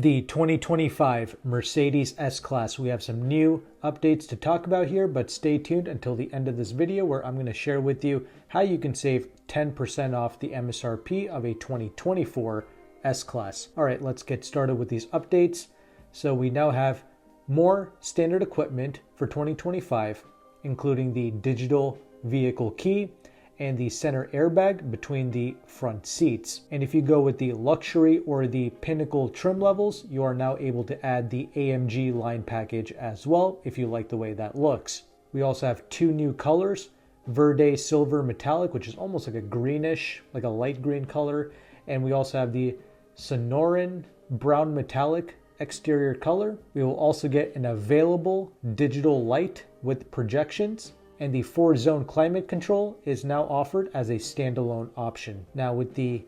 the 2025 Mercedes S-Class. We have some new updates to talk about here, but stay tuned until the end of this video where I'm going to share with you how you can save 10% off the MSRP of a 2024 S-Class. All right, let's get started with these updates. So we now have more standard equipment for 2025, including the digital vehicle key and the center airbag between the front seats. And if you go with the luxury or the pinnacle trim levels, you are now able to add the AMG line package as well if you like the way that looks. We also have two new colors, Verde Silver Metallic, which is almost like a greenish, like a light green color. And we also have the Sonoran Brown Metallic exterior color. We will also get an available digital light with projections. And the 4-zone climate control is now offered as a standalone option. Now with the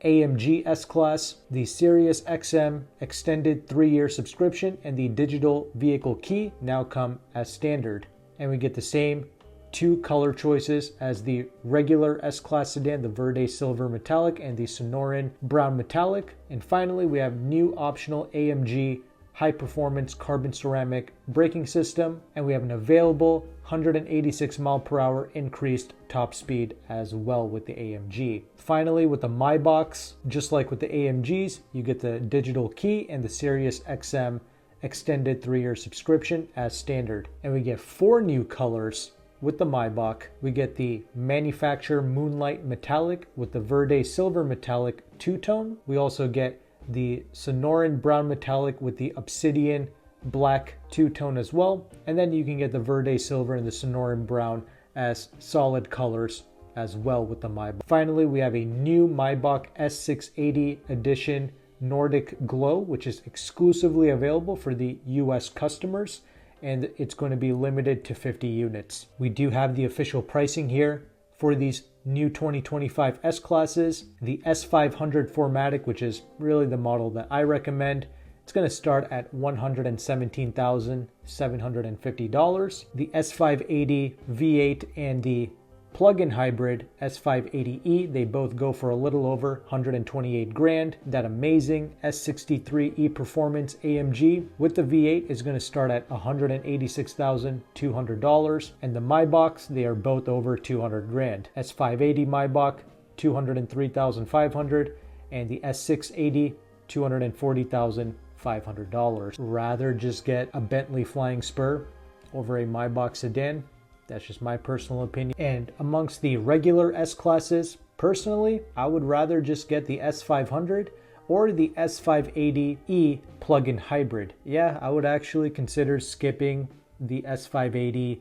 AMG S-Class, the Sirius XM extended 3-year subscription and the digital vehicle key now come as standard. And we get the same two color choices as the regular S-Class sedan, the Verde Silver Metallic and the Sonoran Brown Metallic. And finally, we have new optional AMG high-performance carbon ceramic braking system, and we have an available 186 mph increased top speed as well with the AMG. Finally, with the My Box, just like with the AMGs, you get the digital key and the Sirius XM extended 3-year subscription as standard. And we get 4 new colors with the Maybach. We get the manufacturer Moonlight Metallic with the Verde Silver Metallic two-tone. We also get the Sonoran Brown Metallic with the Obsidian Black two-tone as well. And then you can get the Verde Silver and the Sonoran Brown as solid colors as well with the Maybach. Finally, we have a new Maybach S680 Edition Nordic Glow, which is exclusively available for the US customers, and it's going to be limited to 50 units. We do have the official pricing here for these new 2025 S-Classes. The S500 4MATIC, which is really the model that I recommend, it's going to start at $117,750. The S580 V8 and the plug-in hybrid S580e, they both go for a little over 128 grand. That amazing S63e Performance AMG with the V8 is going to start at $186,200, and the Maybachs, they are both over 200 grand. S580 Maybach, 203,500, and the S680, $240,500. Rather just get a Bentley Flying Spur over a Maybach sedan. That's just my personal opinion. And amongst the regular S-Classes, personally, I would rather just get the S500 or the S580e plug-in hybrid. Yeah, I would actually consider skipping the S580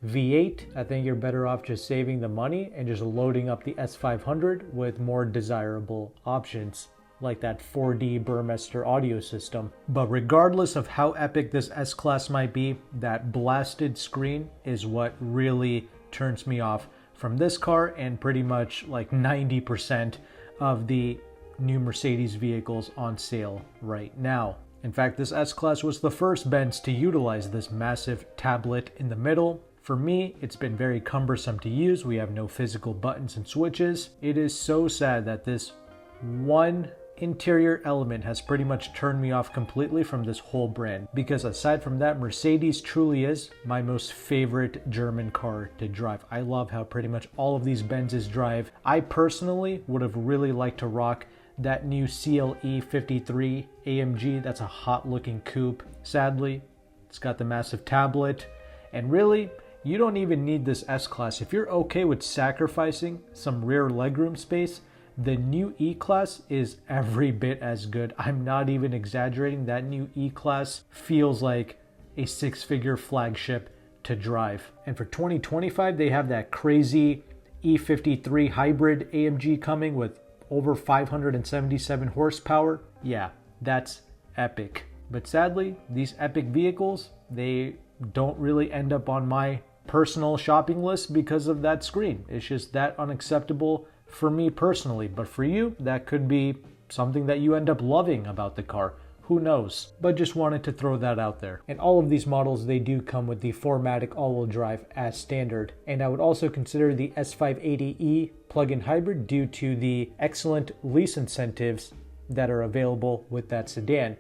V8. I think you're better off just saving the money and just loading up the S500 with more desirable options, like that 4D Burmester audio system. But regardless of how epic this S-Class might be, that blasted screen is what really turns me off from this car and pretty much like 90% of the new Mercedes vehicles on sale right now. In fact, this S-Class was the first Benz to utilize this massive tablet in the middle. For me, it's been very cumbersome to use. We have no physical buttons and switches. It is so sad that this one interior element has pretty much turned me off completely from this whole brand, because aside from that, Mercedes truly is my most favorite German car to drive. I love how pretty much all of these Benzes drive. I personally would have really liked to rock that new CLE 53 AMG. That's a hot looking coupe. Sadly, it's got the massive tablet, and really, you don't even need this S-Class. If you're okay with sacrificing some rear legroom space, the new E-Class is every bit as good. I'm not even exaggerating. That new E-Class feels like a 6-figure flagship to drive. And for 2025, they have that crazy E53 hybrid AMG coming with over 577 horsepower. Yeah, that's epic. But sadly, these epic vehicles, they don't really end up on my personal shopping list because of that screen. It's just that unacceptable for me personally, but for you, that could be something that you end up loving about the car. Who knows? But just wanted to throw that out there. And all of these models, they do come with the 4MATIC all-wheel drive as standard. And I would also consider the S580e plug-in hybrid due to the excellent lease incentives that are available with that sedan.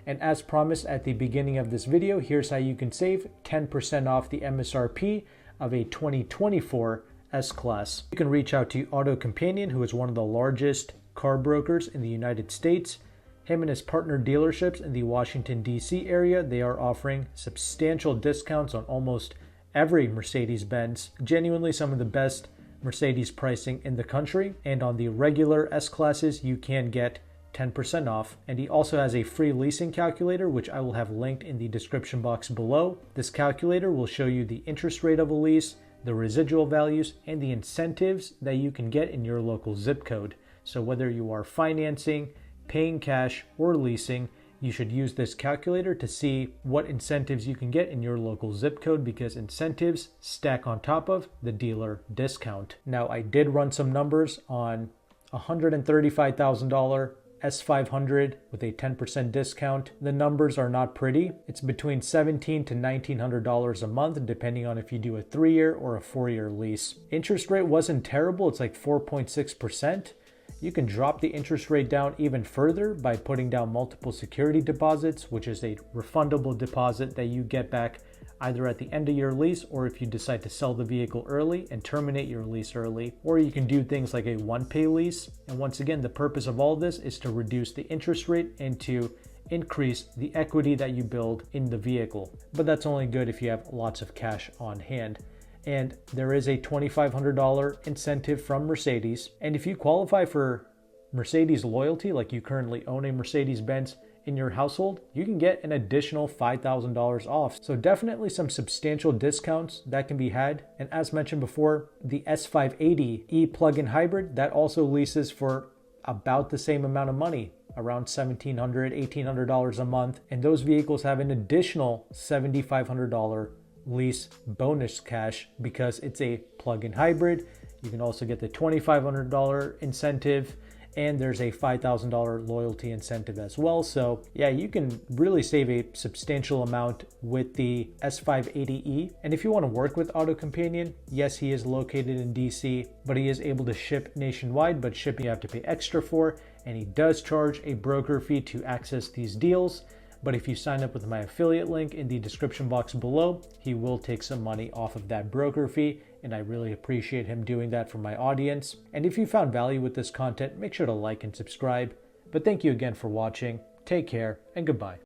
And as promised at the beginning of this video, here's how you can save 10% off the MSRP of a 2024 S-Class. You can reach out to AutoCompanion, who is one of the largest car brokers in the United States. Him and his partner dealerships in the Washington, D.C. area, they are offering substantial discounts on almost every Mercedes-Benz. Genuinely some of the best Mercedes pricing in the country. And on the regular S-Classes, you can get 10% off. And he also has a free leasing calculator, which I will have linked in the description box below. This calculator will show you the interest rate of a lease, the residual values, and the incentives that you can get in your local zip code. So whether you are financing, paying cash, or leasing, you should use this calculator to see what incentives you can get in your local zip code, because incentives stack on top of the dealer discount. Now, I did run some numbers on a $135,000 S500 with a 10% discount. The numbers are not pretty. It's between $1,700 to $1,900 a month, depending on if you do a 3-year or a 4-year lease. Interest rate wasn't terrible. It's like 4.6%. You can drop the interest rate down even further by putting down multiple security deposits, which is a refundable deposit that you get back either at the end of your lease, or if you decide to sell the vehicle early and terminate your lease early. Or you can do things like a one-pay lease. And once again, the purpose of all this is to reduce the interest rate and to increase the equity that you build in the vehicle. But that's only good if you have lots of cash on hand. And there is a $2,500 incentive from Mercedes. And if you qualify for Mercedes loyalty, like you currently own a Mercedes-Benz in your household, you can get an additional $5,000 off. So definitely some substantial discounts that can be had. And as mentioned before, the S580e plug-in hybrid, that also leases for about the same amount of money, around $1,700, $1,800 a month. And those vehicles have an additional $7,500 lease bonus cash because it's a plug-in hybrid. You can also get the $2,500 incentive, and there's a $5,000 loyalty incentive as well. So yeah, you can really save a substantial amount with the S580e. And if you want to work with AutoCompanion, yes, he is located in DC, but he is able to ship nationwide, but shipping you have to pay extra for, and he does charge a broker fee to access these deals. But if you sign up with my affiliate link in the description box below, he will take some money off of that broker fee, and I really appreciate him doing that for my audience. And if you found value with this content, make sure to like and subscribe. But thank you again for watching. Take care and goodbye.